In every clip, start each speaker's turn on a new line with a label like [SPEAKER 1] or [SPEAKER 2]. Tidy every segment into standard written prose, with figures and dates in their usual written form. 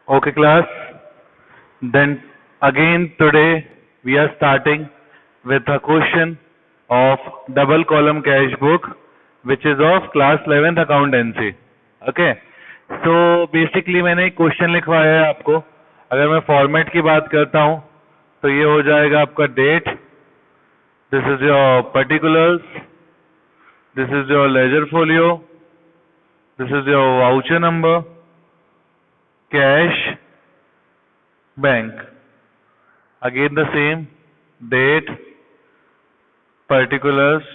[SPEAKER 1] Okay, class. Then again today we are starting with a question of double column cash book, which is of class 11th accountancy. Okay. So basically मैंने एक question लिखवाया है आपको. अगर मैं format की बात करता हूँ तो ये हो जाएगा आपका date. This is your particulars. This is your ledger folio. This is your voucher number. Cash. Bank. Again the same date, particulars,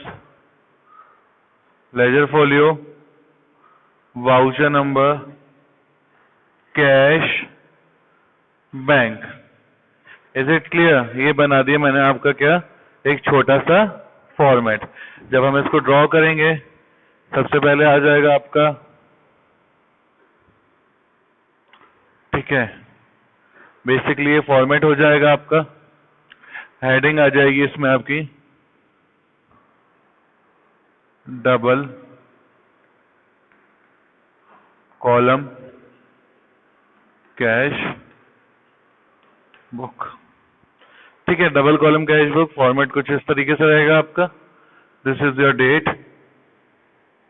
[SPEAKER 1] ledger folio, voucher number, cash, bank. Is it clear? ये बना दिया मैंने आपका क्या एक छोटा सा format. जब हम इसको ड्रॉ करेंगे सबसे पहले आ जाएगा आपका, ठीक है, बेसिकली ये फॉर्मेट हो जाएगा आपका. हेडिंग आ जाएगी इसमें आपकी डबल कॉलम कैश बुक. ठीक है, double column cash book. Format कुछ इस तरीके से रहेगा आपका. This is your date,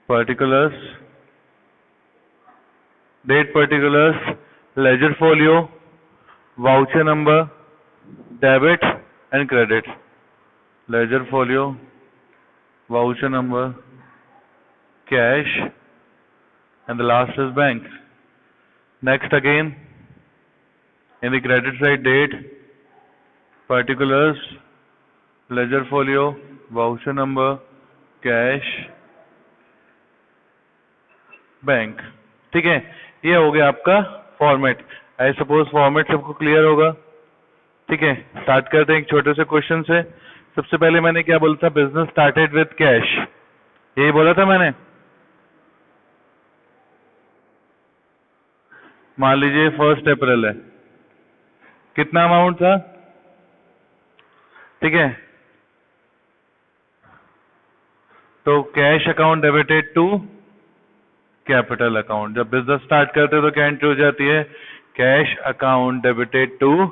[SPEAKER 1] particulars, ledger folio, voucher number, debit and credit. Ledger folio, voucher number, cash, and the last is bank. Next again, in the credit side, date, particulars, ledger folio, voucher number, cash, bank. ठीक है, ये हो गया आपका format. I suppose format सबको clear होगा. ठीक है, स्टार्ट करते हैं एक छोटे से क्वेश्चन से. सबसे पहले मैंने क्या बोला था? Business started with cash. यही बोला था मैंने. मान लीजिए 1 अप्रैल है. कितना अमाउंट था? ठीक है, तो cash account debited to capital account. जब बिजनेस स्टार्ट करते हैं तो क्या एंट्री हो जाती है? Cash account debited to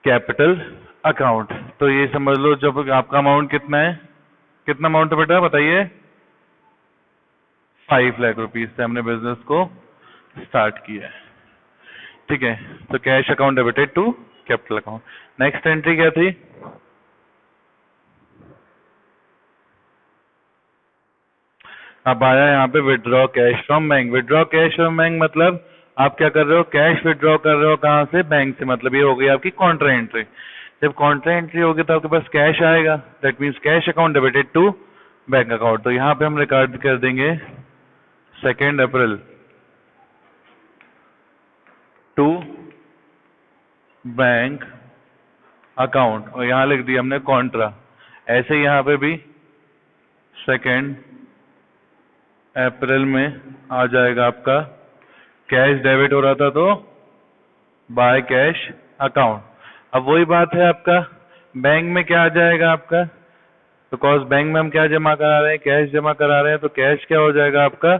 [SPEAKER 1] capital account. तो ये समझ लो जब आपका अमाउंट कितना है, कितना अमाउंट है बेटा बताइए? 5 लाख रुपीज से हमने बिजनेस को स्टार्ट किया है. ठीक है, तो cash account debited to capital account. Next entry क्या थी? अब आया यहाँ पे withdraw cash from bank. Withdraw cash from bank मतलब आप क्या कर रहे हो? कैश विड्रॉ कर रहे हो. कहाँ से? बैंक से. मतलब ये हो गई आपकी कॉन्ट्रा एंट्री. जब कॉन्ट्रा एंट्री होगी तो आपके पास कैश आएगा. That means cash account debited to bank account. तो यहाँ पे हम रिकॉर्ड कर देंगे 2 अप्रैल टू बैंक अकाउंट, और यहाँ लिख दिया हमने कॉन्ट्रा. ऐसे ही यहाँ पे भी 2 अप्रैल में आ जाएगा आपका कैश डेबिट हो रहा था तो बाय कैश अकाउंट. अब वही बात है आपका बैंक में क्या आ जाएगा आपका? बिकॉज बैंक में हम क्या जमा करा रहे हैं? कैश जमा करा रहे हैं. तो कैश क्या हो जाएगा आपका?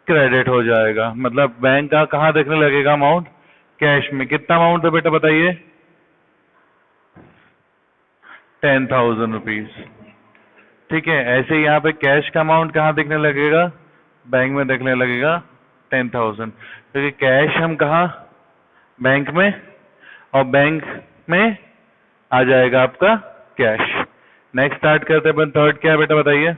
[SPEAKER 1] क्रेडिट हो जाएगा. मतलब बैंक का कहाँ देखने लगेगा अमाउंट? कैश में. कितना अमाउंट है बेटा बताइए? 10,000 रुपीज. ठीक है, ऐसे ही यहाँ पे कैश का अमाउंट कहाँ दिखने लगेगा? बैंक में दिखने लगेगा 10,000. क्योंकि कैश हम कहाँ? बैंक में, और बैंक में आ जाएगा आपका कैश. नेक्स्ट स्टार्ट करते हैं. थर्ड क्या है बेटा बताइए?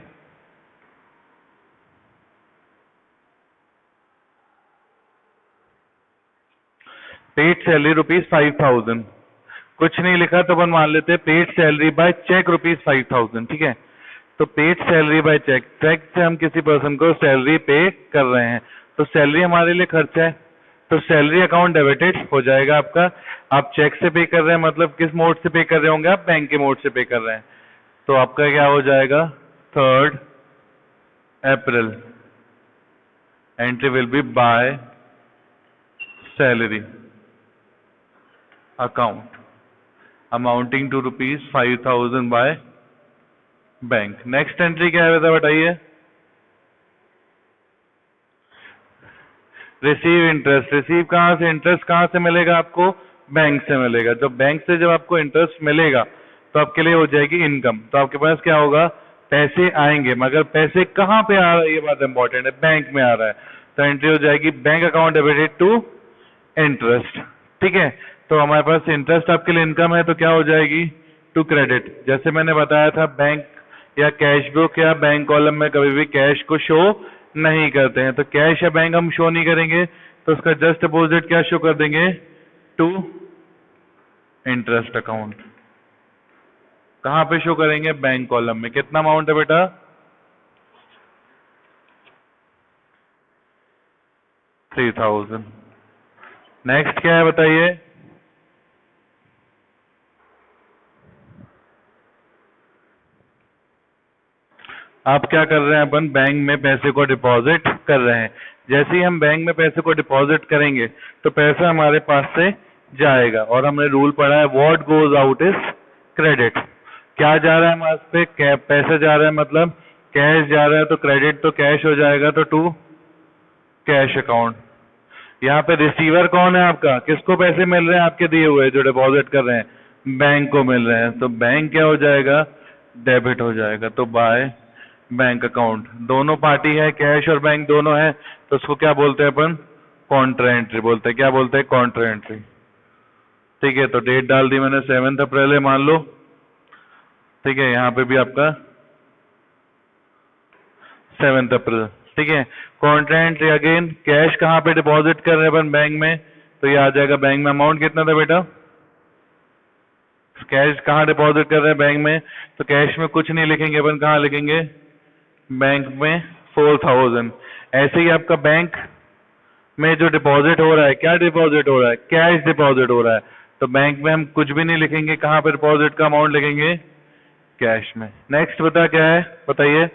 [SPEAKER 1] Paid salary ₹5,000. कुछ नहीं लिखा तो अपन मान लेते हैं पेड सैलरी बाय चेक ₹5,000. ठीक है, तो paid salary by cheque. Cheque से हम किसी पर्सन को सैलरी पे कर रहे हैं, तो सैलरी हमारे लिए खर्चा है. तो सैलरी अकाउंट डेबिटेड हो जाएगा आपका. आप चेक से पे कर रहे हैं मतलब किस मोड से पे कर रहे होंगे? आप बैंक के मोड से पे कर रहे हैं. तो आपका क्या हो जाएगा? 3 April entry will be by salary account amounting to ₹5,000 by bank. Next entry क्या है बेटा बताइए? रिसीव इंटरेस्ट, रिसीव कहाँ से, इंटरेस्ट कहाँ से मिलेगा आपको, बैंक से मिलेगा। जब बैंक से जब आपको इंटरेस्ट मिलेगा तो आपके लिए हो जाएगी इनकम। तो आपके पास क्या होगा, पैसे आएंगे, मगर पैसे कहाँ पे आ रहा है ये बात इंपॉर्टेंट है, बैंक में आ रहा है। तो एंट्री हो जाएगी bank account debited to interest. ठीक है, तो हमारे पास इंटरेस्ट आपके लिए इनकम है, तो क्या हो जाएगी, टू क्रेडिट। जैसे मैंने बताया था, बैंक या कैश बुक या बैंक कॉलम में कभी भी कैश को शो नहीं करते हैं, तो कैश या बैंक हम शो नहीं करेंगे, तो उसका जस्ट अपोजिट क्या शो कर देंगे, टू इंटरेस्ट अकाउंट। कहाँ पे शो करेंगे, बैंक कॉलम में। कितना अमाउंट है बेटा, 3000। नेक्स्ट क्या है बताइए, आप क्या कर रहे हैं, अपन बैंक में पैसे को डिपॉजिट कर रहे हैं। जैसे ही हम बैंक में पैसे को डिपॉजिट करेंगे तो पैसा हमारे पास से जाएगा, और हमने रूल पढ़ा है what goes out is credit. क्या जा रहा है हमारे पे, पैसे जा रहा है, मतलब कैश जा रहा है, तो क्रेडिट तो कैश हो जाएगा, तो टू कैश अकाउंट। यहाँ पे रिसीवर कौन है आपका, किसको पैसे मिल रहे हैं आपके दिए हुए जो डिपॉजिट कर रहे हैं, बैंक को मिल रहे हैं, तो बैंक क्या हो जाएगा, डेबिट हो जाएगा। तो बाय बैंक अकाउंट, दोनों पार्टी है, कैश और बैंक दोनों है, तो उसको क्या बोलते हैं अपन, कॉन्ट्रा एंट्री बोलते हैं। क्या बोलते हैं, कॉन्ट्रा एंट्री। ठीक है, तो डेट डाल दी मैंने 7 अप्रैल है मान लो। ठीक है, यहाँ पे भी आपका 7 अप्रैल। ठीक है, कॉन्ट्रा एंट्री अगेन, कैश कहाँ पे डिपॉजिट कर रहे हैं अपन, बैंक में, तो ये आ जाएगा बैंक में अमाउंट कितना था बेटा, कैश कहाँ डिपॉजिट कर रहे हैं, बैंक में, तो कैश में कुछ नहीं लिखेंगे अपन, कहाँ लिखेंगे, बैंक में 4000। ऐसे ही आपका बैंक में जो डिपॉजिट हो रहा है, क्या डिपॉजिट हो रहा है, कैश डिपॉजिट हो रहा है, तो बैंक में हम कुछ भी नहीं लिखेंगे, कहाँ पे डिपॉजिट का अमाउंट लिखेंगे, कैश में। नेक्स्ट बता क्या है, बताइए।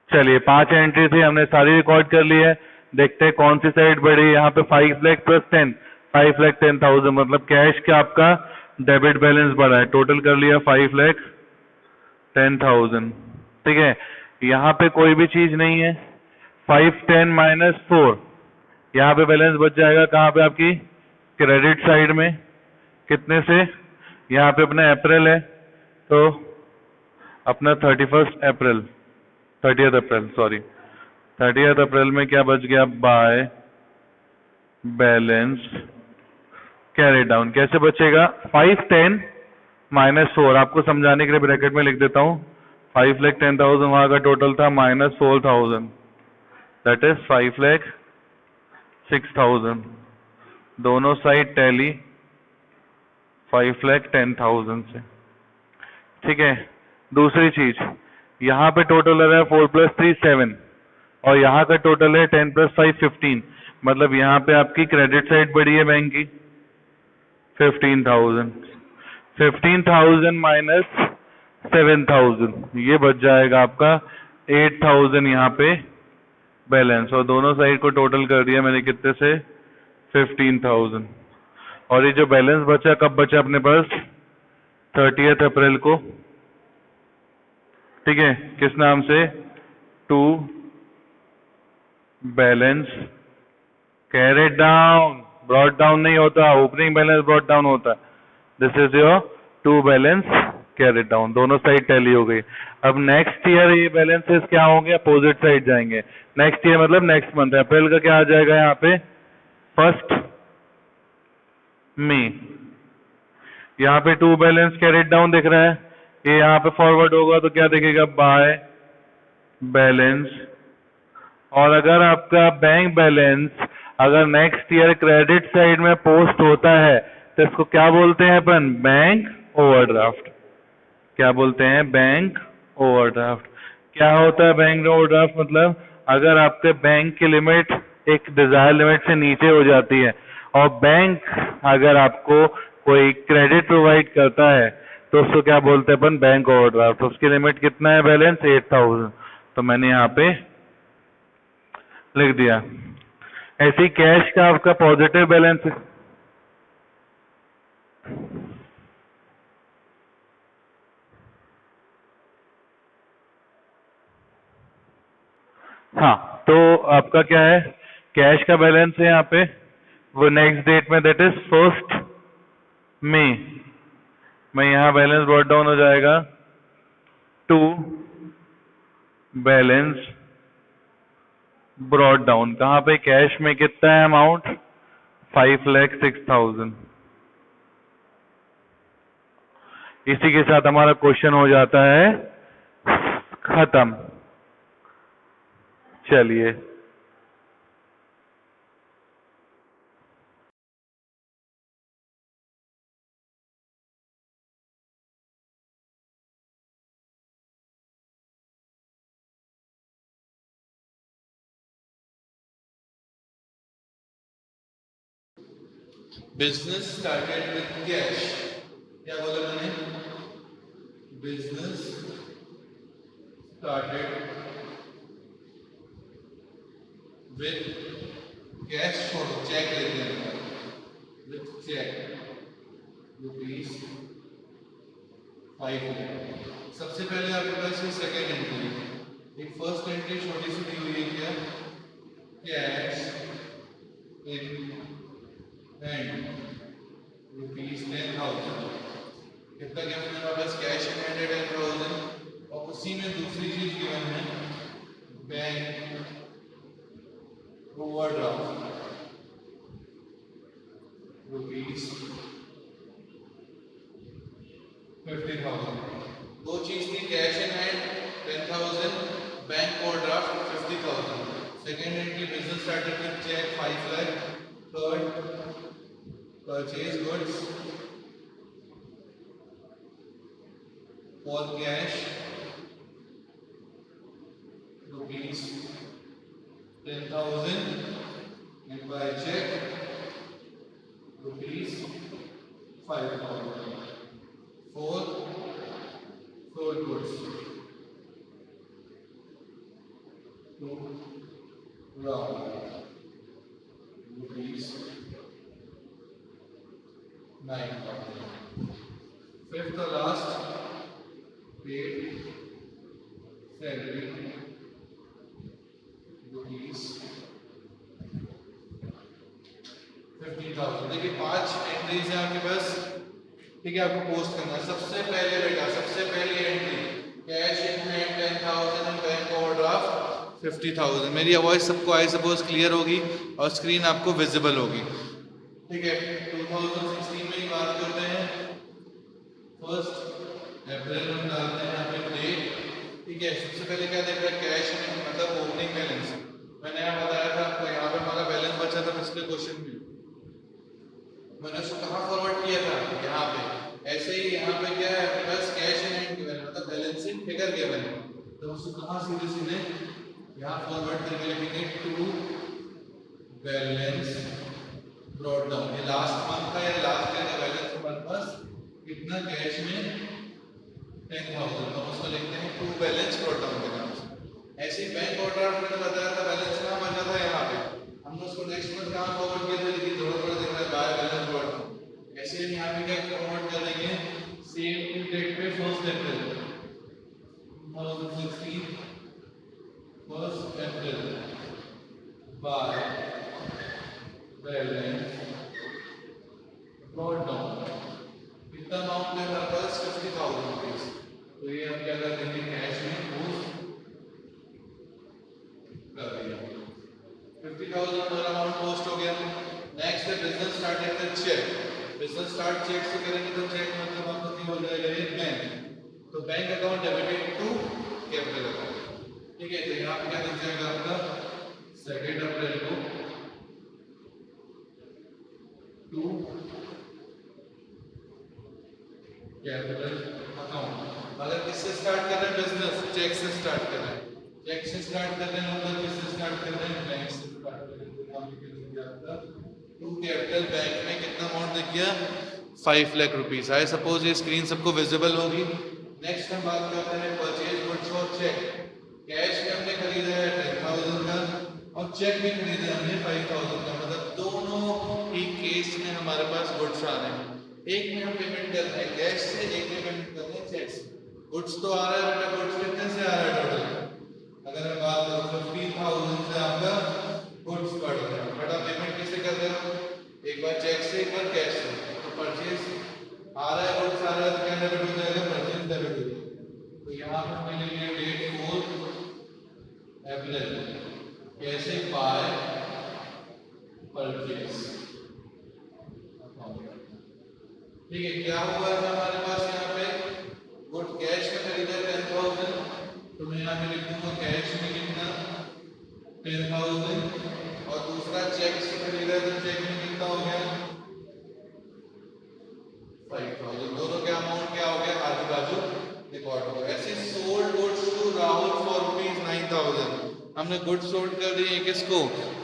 [SPEAKER 1] चलिए 5 एंट्री थी, हमने सारी रिकॉर्ड कर ली है। देखते हैं कौन सी साइड बढ़ी। यहाँ पे 5 लाख प्लस 10, 5,10,000, मतलब कैश का आपका डेबिट बैलेंस बढ़ा है। टोटल कर लिया 5,10,000। ठीक है, यहाँ पे कोई भी चीज नहीं है, 510 माइनस 4, यहाँ पे बैलेंस बच जाएगा कहाँ पे, आपकी क्रेडिट साइड में। कितने से, यहाँ पे अपना अप्रैल है, तो अपना 30 अप्रैल सॉरी, 30 अप्रैल में क्या बच गया, बाय बैलेंस कैरी डाउन। कैसे बचेगा, 510 माइनस 4, आपको समझाने के लिए ब्रैकेट में लिख देता हूँ। 5,10,000 वहां का टोटल था, माइनस 4,000, दैट इज 5,06,000। दोनों साइड टैली 5,10,000 से। ठीक है, दूसरी चीज, यहाँ पे टोटल आ रहा है 4 प्लस 3 7, और यहाँ का टोटल है 10 प्लस 5 15, मतलब यहाँ पे आपकी क्रेडिट साइड बढ़ी है बैंक की 15,000। 15,000 माइनस 7,000, ये बच जाएगा आपका 8,000 यहाँ पे बैलेंस, और दोनों साइड को टोटल कर दिया मैंने कितने से, 15,000। और ये जो बैलेंस बचा कब बचा अपने पास, 30 अप्रैल को। ठीक है, किस नाम से, to balance carried down, brought down नहीं होता, ओपनिंग बैलेंस ब्रॉट डाउन होता है। This is your to balance carried down, दोनों साइड टैली हो गई। अब नेक्स्ट ईयर ये बैलेंसेस क्या होंगे, अपोजिट साइड जाएंगे। नेक्स्ट ईयर मतलब नेक्स्ट मंथ, अप्रैल का क्या आ जाएगा यहाँ पे, 1 मई। यहाँ पे टू बैलेंस कैरेट डाउन दिख रहा है, ये यहाँ पे फॉरवर्ड होगा तो क्या दिखेगा, बाय बैलेंस। और अगर आपका बैंक बैलेंस अगर नेक्स्ट ईयर क्रेडिट साइड में पोस्ट होता है तो इसको क्या बोलते हैं अपन, बैंक ओवरड्राफ्ट। क्या बोलते हैं, बैंक ओवरड्राफ्ट। क्या होता है बैंक ओवरड्राफ्ट, मतलब अगर आपके बैंक की लिमिट एक डिजायर लिमिट से नीचे हो जाती है और बैंक अगर आपको कोई क्रेडिट प्रोवाइड करता है तो उसको क्या बोलते हैं अपन, बैंक ओवरड्राफ्ट। उसकी लिमिट कितना है, बैलेंस 8,000, तो मैंने यहाँ पे लिख दिया। ऐसे ही कैश का आपका पॉजिटिव बैलेंस, हाँ, तो आपका क्या है, कैश का बैलेंस है यहाँ पे, वो नेक्स्ट डेट में, दैट इज 1 मई में यहाँ बैलेंस ब्रॉट डाउन हो जाएगा टू बैलेंस ब्रॉट डाउन। कहाँ पे, कैश में कितना है अमाउंट, 5,06,000। इसी के साथ हमारा क्वेश्चन हो जाता है खत्म। चलिए,
[SPEAKER 2] बिजनेस स्टार्टेड विद कैश। क्या बोला मैंने? Business started with cash. छोड़ो, चेक लेते हैं। With cheque rupees 5,00,000। सबसे पहले आपके पास ये सेकेंड एंट्री, एक फर्स्ट एंट्री छोटी सी दी हुई है क्या, कैश इन हैंड रुपीज 10,000। कितना गिवन है हमारे पास, कैश इन हैंड 10,000, और उसी में दूसरी चीज गिवन है बैंक ओवरड्राफ्ट रुपीज 50,000। दो चीज थी, cash in hand 10,000, bank overdraft 50,000। Second entry business started with cheque 5,00,000। Third purchase goods for cash rupees 10,000 and by check rupees 5,000. Fourth, sold goods to round rupees 9,000. Fifth or last, paid salary rupees 50,000। देखिए 5 entries है आपके पास, ठीक है, आपको post करना है। सबसे पहले बेटा, सबसे पहली entry cash in hand 10,000 and bank overdraft 50,000। मेरी आवाज सबको आई सपोज क्लियर होगी और स्क्रीन आपको विजिबल होगी, ठीक है। 2016 में ही बात करते हैं, 1 अप्रैल हम डालते हैं यहाँ पे डेट, ठीक है। सबसे पहले क्या देख रहा है, कैश में मतलब ओपनिंग बैलेंस। मैंने यहाँ बताया था आपको, यहाँ पे हमारा बैलेंस बचा था पिछले क्वेश्चन में, मैंने उसको कहाँ फॉरवर्ड किया था, यहाँ पे। ऐसे ही यहाँ पे क्या है आपके पास, कैश इन हैंड गिवन है, मतलब बैलेंसिंग फिगर गिवन है, तो उसको कहाँ सीधे सीधे यहाँ फॉरवर्ड करके लिखेंगे टू बैलेंस ब्रॉट डाउन। ये लास्ट मंथ का या लास्ट ईयर का बैलेंस हमारे पास कितना, कैश में 10,000, तो उसको लिखते हैं टू बैलेंस ब्रॉट डाउन के नाम से। ऐसे ही बैंक ओवरड्राफ्ट मैंने बताया था, बैलेंस कहाँ बचा था, यहाँ पे हमने उसको नेक्स्ट मंथ कहाँ फॉरवर्ड किया था, लेकिन थोड़ा थोड़ा दिख रहा है बाय बैलेंस ब्रॉट डाउन। ऐसे ही यहाँ पे क्या फॉरवर्ड कर देंगे, सेम डेट पे 1 अप्रैल 2016, 1 अप्रैल बाय बैलेंस ब्रॉट डाउन। कितना अमाउंट है हमारे पास, 50,000 रुपीज। तो ये हम क्या कर देंगे, कैश में पोस्ट कर दिया, 50,000 डॉलर अमाउंट पोस्ट हो गया। नेक्स्ट है business started with cheque. Business start cheque से करेंगे तो चेक मतलब आपका क्या हो जाएगा, ये बैंक, तो bank account debited to capital account, ठीक है। तो यहाँ पे क्या दिख जाएगा आपका, 2 अप्रैल को टू कैपिटल अकाउंट। अगर किससे स्टार्ट कर रहे हैं बिजनेस, चेक से स्टार्ट कर रहे हैं, चेक से स्टार्ट कर रहे हैं मतलब किससे स्टार्ट कर रहे हैं, बैंक से स्टार्ट कर रहे हैं। आपका टू कैपिटल बैंक में कितना अमाउंट दिख गया, 5 लाख रुपीज। आई सपोज ये स्क्रीन सबको विजिबल होगी। नेक्स्ट हम बात करते हैं परचेज गुड्स और चेक। कैश में हमने खरीदा है 10,000 का और चेक में खरीदा है हमने 5,000 का, मतलब दोनों ही केस में हमारे पास गुड्स आ रहे हैं। एक में हम पेमेंट कर रहे हैं कैश से, एक में पेमेंट कर रहे हैं चेक से। गुड्स तो आ रहा है बेटा, गुड्स कितने से आ रहा है टोटल, अगर मैं बात करूँ 15,000 से आपका गुड्स बढ़ रहा है, बट आप पेमेंट किससे कर रहे हो? एक बार चेक से, एक बार कैश से। तो परचेज आ रहा है, गुड्स आ रहा है, तो क्या डेबिट हो जाएगा? परचेज डेबिट हो जाएगा। तो यहाँ पर मैंने लिया डेट 4 अप्रैल, कैसे? By purchase. ठीक है, क्या हुआ है हमारे पास यहाँ पे? गुड कैश में खरीदा 10,000, तो मैं यहाँ पे लिख दूंगा कैश में कितना? 10,000। और दूसरा चेक से खरीदा, तो चेक में कितना हो गया? 5,000। दोनों का अमाउंट क्या हो गया? आजू बाजू रिकॉर्ड हो गया। ऐसे sold goods to Rahul for ₹9,000। हमने गुड्स सोल्ड कर दिए किसको?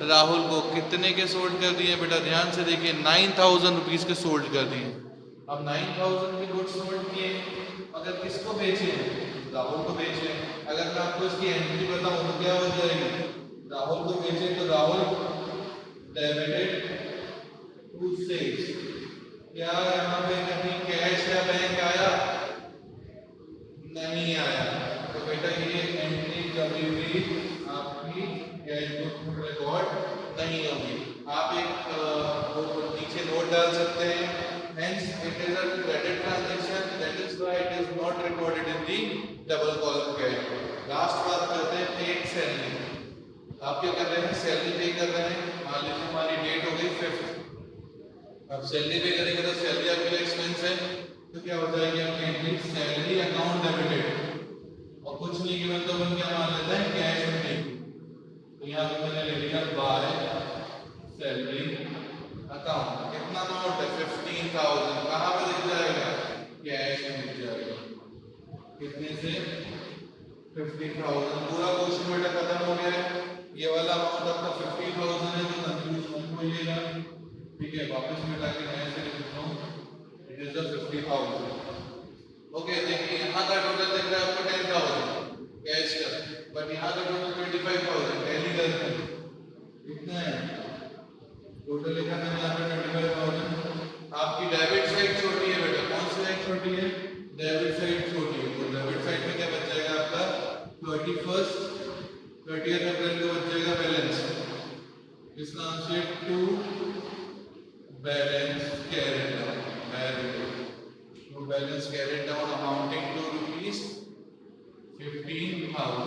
[SPEAKER 2] राहुल को। कितने के सोल्ड कर दिए बेटा? ध्यान से देखिए, 9,000 रुपीज के सोल्ड कर दिए। अब 9,000 के गुड्स सोल्ड किए, अगर किसको बेचे? राहुल को बेचे। अगर मैं आपको इसकी एंट्री बताऊं तो क्या हो जाएगी? राहुल को बेचे तो राहुल डेबिटेड टू सेल्स। क्या यहाँ पे कहीं कैश या बैंक आया? नहीं आया। तो बेटा ये एंट्री कभी भी आपकी कैश बुक में रिकॉर्ड नहीं होगी। आप एक नीचे नोट डाल सकते हैं, hence it is a credit transaction, that is why it is not recorded in the double column cash book. Last बात करते हैं पेड सैलरी। आप क्या कर रहे हैं? सैलरी पे कर रहे हैं। मान लीजिए हमारी डेट हो गई 5th। अब सैलरी पे करेंगे तो सैलरी आपके लिए एक्सपेंस है, तो क्या हो जाएगी आपकी एंट्री? Salary account debited. और कुछ नहीं गिवन तो हम क्या मान लेते हैं? कैश में नहीं। तो यहाँ पे मैंने ले लिया बाय सैलरी अकाउंट। कितना अमाउंट है? 15,000। कहाँ पे दिख जाएगा? कैश में दिख जाएगा। कितने से? 15,000। पूरा क्वेश्चन बेटा खत्म हो गया है। ये वाला अमाउंट आपका 50,000 है, तो कंफ्यूज मत होइएगा। ठीक है, वापस में जाके मैं ऐसे लिख देता हूँ, इट इज द 50,000। ओके, देखिए यहाँ का टोटल दिख रहा है आपको 10,000 कैश का, बट यहाँ का टोटल 25,000 टैली करते हैं। कितना है टोटल? लिखा मैंने यहाँ पे 25,000। आपकी डेबिट साइड छोटी है बेटा। कौन सी साइड छोटी है? डेबिट साइड छोटी है। तो डेबिट साइड में क्या बच जाएगा आपका? 30th अप्रैल को बच जाएगा बैलेंस। इसका answer to balance carried down. To balance carried down amounting to ₹15,000।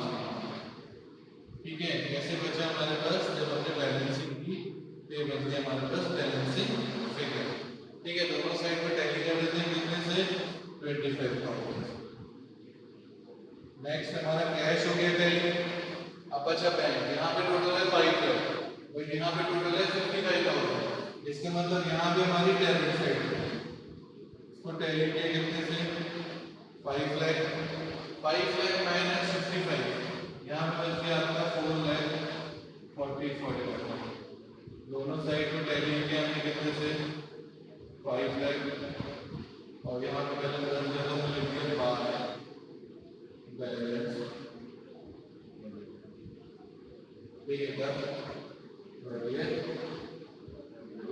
[SPEAKER 2] ठीक है, कैसे बचा हमारे पास? जब हमने बैलेंसिंग की तो ये बच गया हमारे पास बैलेंसिंग फिगर। ठीक है, दोनों साइड में टैली कर देते हैं। कितने से? 25,000। नेक्स्ट हमारा कैश हो गया टैली। अब बचा बैंक। यहाँ पे टोटल है 5 लाख और यहाँ पे टोटल है 55,000। इसका मतलब यहाँ पे हमारी डेबिट साइड है। इसको टैली किया कितने से? 5 लाख। 5 लाख माइनस 55, यहाँ पे बच गया आपका 4,40,45। दोनों साइड में टैली किया हमने कितने से? 5 लाख। और यहाँ पे बैलेंस बन गया तो लिख दिया बाय बैलेंस। ठीक है,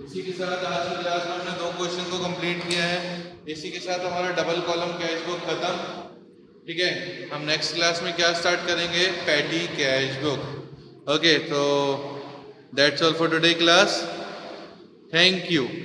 [SPEAKER 2] इसी के साथ आज की क्लास में हमने 2 क्वेश्चन को कंप्लीट किया है। इसी के साथ हमारा डबल कॉलम कैश बुक खत्म। ठीक है, हम नेक्स्ट क्लास में क्या स्टार्ट करेंगे? Petty cash book. ओके, तो that's all for today class. Thank you.